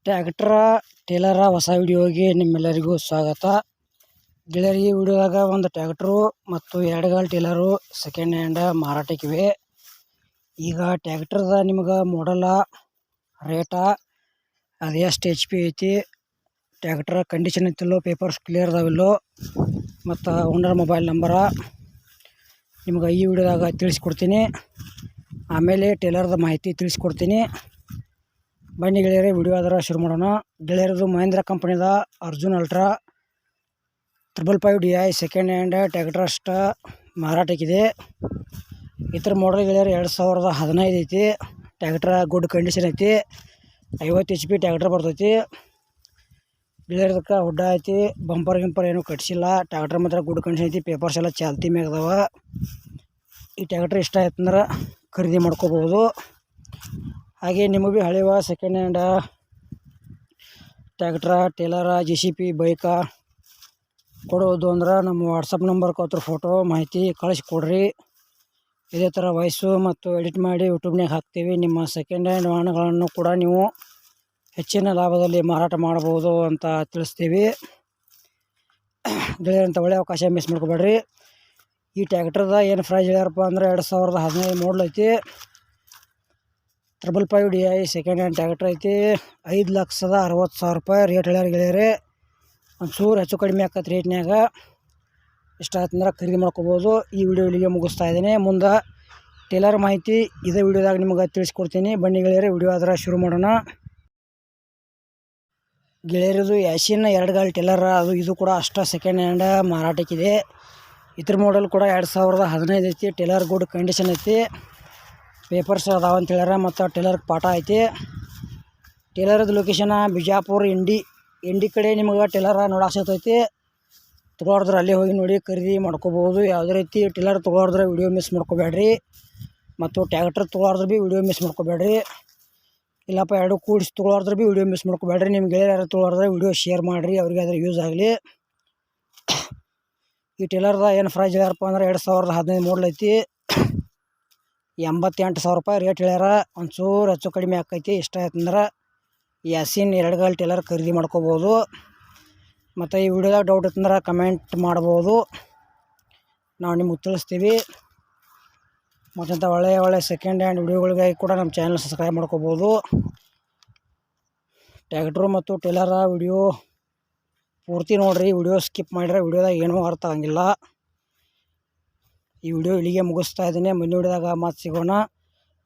ಟ್ರ್ಯಾಕ್ಟರ ಟೇಲರ ಹೊಸ ವಿಡಿಯೋಗೆ ನಿಮ್ಮೆಲ್ಲರಿಗೂ ಸ್ವಾಗತ. ಗೆಳೆಯರಿ, ಈ ವಿಡಿಯೋದಾಗ ಒಂದು ಟ್ರ್ಯಾಕ್ಟರು ಮತ್ತು ಎರಡುಗಾಲ್ ಟೇಲರು ಸೆಕೆಂಡ್ ಹ್ಯಾಂಡ್ ಮಾರಾಟಕ್ಕಿವೆ. ಈಗ ಟ್ರ್ಯಾಕ್ಟರ್ದ ನಿಮ್ಗೆ ಮಾಡಲ, ರೇಟ, ಅದು ಎಷ್ಟು HP ಐತಿ, ಟ್ರ್ಯಾಕ್ಟರ್ ಕಂಡೀಷನ್ ಐತಿಲ್ಲೋ, ಪೇಪರ್ಸ್ ಕ್ಲಿಯರ್ ಅದಾವಿಲ್ಲೋ, ಮತ್ತು ಓನರ್ ಮೊಬೈಲ್ ನಂಬರ ನಿಮ್ಗೆ ಈ ವಿಡಿಯೋದಾಗ ತಿಳಿಸ್ಕೊಡ್ತೀನಿ. ಆಮೇಲೆ ಟೇಲರ್ದ ಮಾಹಿತಿ ತಿಳಿಸ್ಕೊಡ್ತೀನಿ. ಬನ್ನಿ ಗೆಳೆಯರೆ, ವಿಡಿಯೋ ಆದ್ರೆ ಶುರು ಮಾಡೋಣ. ಗೆಳೆಯರದು ಮಹೇಂದ್ರ ಕಂಪನಿದ Arjun ultra 555 DI second hand tractor ಅಷ್ಟ ಮಾರಾಟಕ್ಕಿದೆ. ಇತರ ಮಾಡಲ್ ಗೆಳೆಯರು 2015 ಐತಿ. ಟ್ರ್ಯಾಕ್ಟರ್ ಗುಡ್ ಕಂಡೀಷನ್ ಐತಿ. 50 HP ಟ್ರ್ಯಾಕ್ಟರ್ ಬರ್ತೈತಿ. ಗೆಳೆಯರದಕ್ಕೆ ಹುಡ್ಡ ಐತಿ, ಬಂಪರ್ ಗಿಂಪರ್ ಏನು ಕಟ್ಸಿಲ್ಲ. ಟ್ರ್ಯಾಕ್ಟರ್ ಮಾತ್ರ ಗುಡ್ ಕಂಡೀಷನ್ ಐತಿ. ಪೇಪರ್ಸ್ ಎಲ್ಲ ಚಾಲ್ತಿ ಮ್ಯಾಗದವ. ಈ ಟ್ರ್ಯಾಕ್ಟರ್ ಇಷ್ಟ ಆಯ್ತಂದ್ರೆ ಖರೀದಿ ಮಾಡ್ಕೋಬೋದು. ಹಾಗೆ ನಿಮಗೆ ಭೀ ಹಳೆವ ಸೆಕೆಂಡ್ ಹ್ಯಾಂಡ್ ಟ್ರ್ಯಾಕ್ಟ್ರ, ಟೇಲರ, JCB ಬೈಕ ಕೊಡೋದು ಅಂದ್ರೆ ನಮ್ಮ ವಾಟ್ಸಪ್ ನಂಬರ್ಗೆ ಅದ್ರ ಫೋಟೋ ಮಾಹಿತಿ ಕಳಿಸ್ಕೊಡ್ರಿ. ಇದೇ ಥರ ವಾಯ್ಸು ಮತ್ತು ಎಡಿಟ್ ಮಾಡಿ ಯೂಟ್ಯೂಬ್ನಾಗ ಹಾಕ್ತೀವಿ. ನಿಮ್ಮ ಸೆಕೆಂಡ್ ಹ್ಯಾಂಡ್ ವಾಹನಗಳನ್ನು ಕೂಡ ನೀವು ಹೆಚ್ಚಿನ ಲಾಭದಲ್ಲಿ ಮಾರಾಟ ಮಾಡ್ಬೋದು ಅಂತ ತಿಳಿಸ್ತೀವಿ. ಗೆಳೆಯರಂತ ಒಳ್ಳೆಯ ಅವಕಾಶ ಮಿಸ್ ಮಾಡ್ಕೊಬೇಡ್ರಿ. ಈ ಟ್ರ್ಯಾಕ್ಟರ್ದ ಏನು ಪ್ರೈಸ್ ಹೇಳ್ಯಾರಪ್ಪ ಅಂದ್ರೆ 2015 ಮಾಡಲ್ ಐತಿ. 555 DI ಸೆಕೆಂಡ್ ಹ್ಯಾಂಡ್ ಟ್ರ್ಯಾಕ್ಟರ್ ಐತಿ. 5,60,000 ರೂಪಾಯಿ ರೇಟ್ ಹೇಳ್ಯಾರ ಗೆಳೆಯರೆ. ಒಂಚೂರು ಹೆಚ್ಚು ಕಡಿಮೆ ಆಕತ್ತೆ ರೇಟ್ನ್ಯಾಗ. ಇಷ್ಟ ಆಯ್ತಂದ್ರೆ ಖರೀದಿ ಮಾಡ್ಕೋಬೋದು. ಈ ವಿಡಿಯೋ ಇಲ್ಲಿಗೆ ಮುಗಿಸ್ತಾ ಇದ್ದೀನಿ. ಮುಂದೆ ಟೇಲರ್ ಮಾಹಿತಿ ಇದೇ ವಿಡಿಯೋದಾಗ ನಿಮಗೆ ತಿಳಿಸ್ಕೊಡ್ತೀನಿ. ಬನ್ನಿ ಗೆಳೆಯರೆ, ವಿಡಿಯೋ ಆದ್ರೆ ಶುರು ಮಾಡೋಣ. ಗೆಳೆಯರದು ಯಾಶಿನ್ ಎರಡುಗಾಲ್ ಟೇಲರ್, ಇದು ಕೂಡ ಅಷ್ಟ ಸೆಕೆಂಡ್ ಹ್ಯಾಂಡ್ ಮಾರಾಟಕ್ಕಿದೆ. ಇದ್ರ ಮಾಡಲ್ ಕೂಡ 2015 ಐತಿ. ಟೇಲರ್ ಗುಡ್ ಕಂಡೀಷನ್ ಐತಿ. ಪೇಪರ್ಸ್ ಅದಾವ ಅಂತ ಹೇಳ್ಯಾರ. ಮತ್ತು ಟೇಲರ್ ಪಾಠ ಐತಿ. ಟೇಲರ್ದು ಲೊಕೇಶನ್ ಬಿಜಾಪುರ ಇಂಡಿ ಕಡೆ ನಿಮಗೆ ಟೇಲರ ನೋಡಕ್ಕೆ ಸಿಗ್ತೈತಿ. ತೊಗೊಳೋದ್ರೆ ಅಲ್ಲೇ ಹೋಗಿ ನೋಡಿ ಖರೀದಿ ಮಾಡ್ಕೋಬೋದು. ಯಾವುದೇ ರೀತಿ ಟೇಲರ್ ತೊಗೊಳೋದ್ರೆ ವಿಡಿಯೋ ಮಿಸ್ ಮಾಡ್ಕೋಬೇಡ್ರಿ. ಮತ್ತು ಟ್ರ್ಯಾಕ್ಟರ್ ತೊಗೊಳೋದ್ರೆ ಭೀ ವಿಡಿಯೋ ಮಿಸ್ ಮಾಡ್ಕೋಬೇಡ್ರಿ. ಇಲ್ಲಪ್ಪ ಎರಡು ಕೂಡಿಸಿ ತೊಗೊಳೋದ್ರೆ ಭೀ ವಿಡಿಯೋ ಮಿಸ್ ಮಾಡ್ಕೋಬೇಡ್ರಿ. ನಿಮ್ಮ ಗೆಳೆಯರು ಯಾರು ತೊಗೊಳೋದ್ರೆ ವಿಡಿಯೋ ಶೇರ್ ಮಾಡಿರಿ, ಅವ್ರಿಗೆ ಅದ್ರ ಯೂಸ್ ಆಗಲಿ. ಈ ಟೇಲರ್ದ ಏನು ಪ್ರೈಸ್ ಹೇಳ್ಯಾರಪ್ಪ ಅಂದ್ರೆ 2015 ಮಾಡಲ್ ಐತಿ. 88,000 ರೂಪಾಯಿ ರೇಟ್ ಹೇಳ್ಯಾರ. ಒಂಚೂರು ಹೆಚ್ಚು ಕಡಿಮೆ ಆಕೈತಿ. ಇಷ್ಟ ಆಯ್ತಂದ್ರೆ ಯಾಸಿನ್ ಎರಡುಗಾಲ್ ಟೇಲರ್ ಖರೀದಿ ಮಾಡ್ಕೋಬೋದು. ಮತ್ತು ಈ ವಿಡಿಯೋದಾಗ ಡೌಟ್ ಇತ್ತಂದ್ರೆ ಕಮೆಂಟ್ ಮಾಡ್ಬೋದು, ನಾವು ನಿಮ್ಗೆ ತಿಳಿಸ್ತೀವಿ. ಮತ್ತಂಥ ಒಳ್ಳೆಯ ಸೆಕೆಂಡ್ ಹ್ಯಾಂಡ್ ವಿಡಿಯೋಗಳಿಗಾಗಿ ಕೂಡ ನಮ್ಮ ಚಾನಲ್ ಸಬ್ಸ್ಕ್ರೈಬ್ ಮಾಡ್ಕೋಬೋದು. ಟ್ರ್ಯಾಕ್ಟ್ರು ಮತ್ತು ಟೇಲರ ವಿಡಿಯೋ ಪೂರ್ತಿ ನೋಡಿರಿ. ವಿಡಿಯೋ ಸ್ಕಿಪ್ ಮಾಡಿದ್ರೆ ವಿಡಿಯೋದಾಗ ಏನೂ ಅರ್ಥ ಆಗಂಗಿಲ್ಲ. ಈ ವಿಡಿಯೋ ಇಲ್ಲಿಗೆ ಮುಗಿಸ್ತಾ ಇದ್ದೀನಿ. ಮುಂದಿನ ವಿಡಿಯೋದಾಗ ಮತ್ತೆ ಸಿಗೋಣ.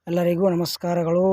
ಎಲ್ಲರಿಗೂ ನಮಸ್ಕಾರಗಳು.